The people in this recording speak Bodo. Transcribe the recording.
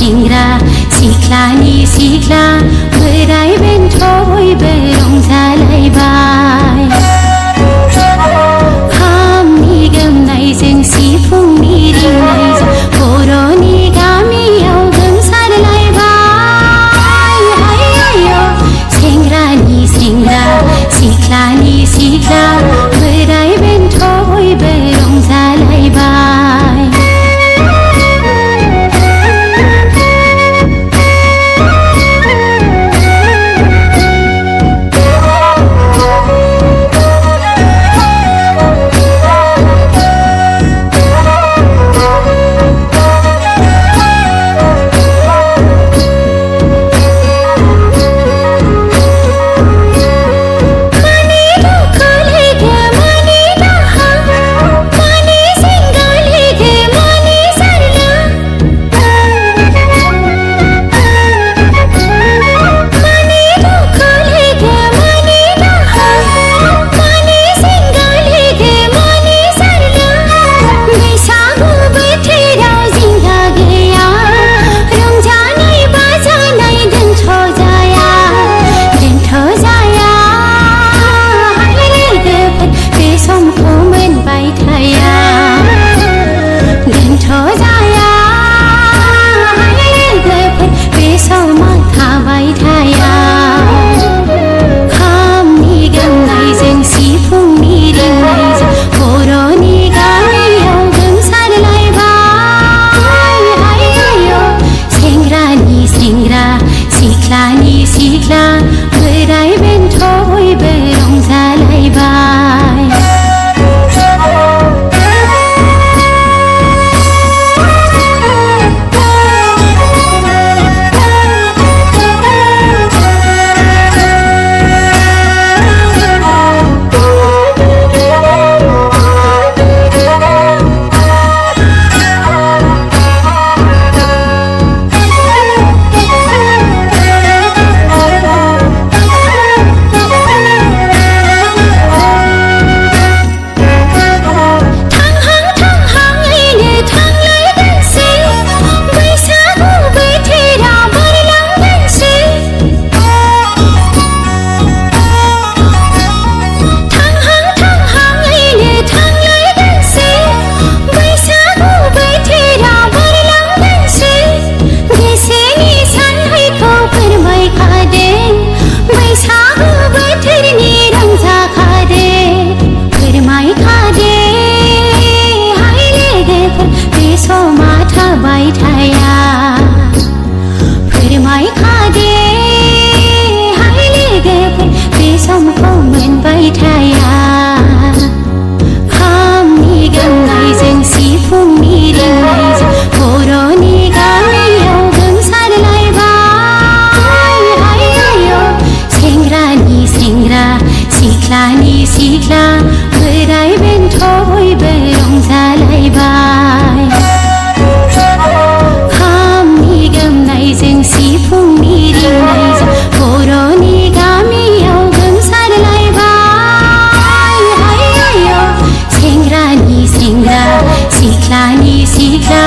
सेंग्रा सिख्लानि सिख्ला बोराय बेन्थ बयबो रंजालायबाय खामनि गोमनायजों सिफुंनि रिंनायजों बर'नि गामियाव गोमसारलायबाय सेंग्रानि सेंग्रा सिख्लानि सिख्ला बोराय बेन्थ बयबो रंजालायबाय सिख्लानि सिख्ला बोराय बेन्थ बयबो रंजालायबाय फोरमायखादे हाय लोगोफोर बे समखौ मोनबाय थाया खामनि गोमनायजों सिफुंनि रिंनायजों बर'नि गामियाव गोमसारलायबाय सेंग्रानि सेंग्रा सिख्लानि सिख्ला बोराय बेन्थ बयबो रंजालायबाय जों सिफुंनि रिंनायजों बर'नि गामियाव गोमसारलायबाय सेंग्रानि सेंग्रा सिख्लानि सिख्ला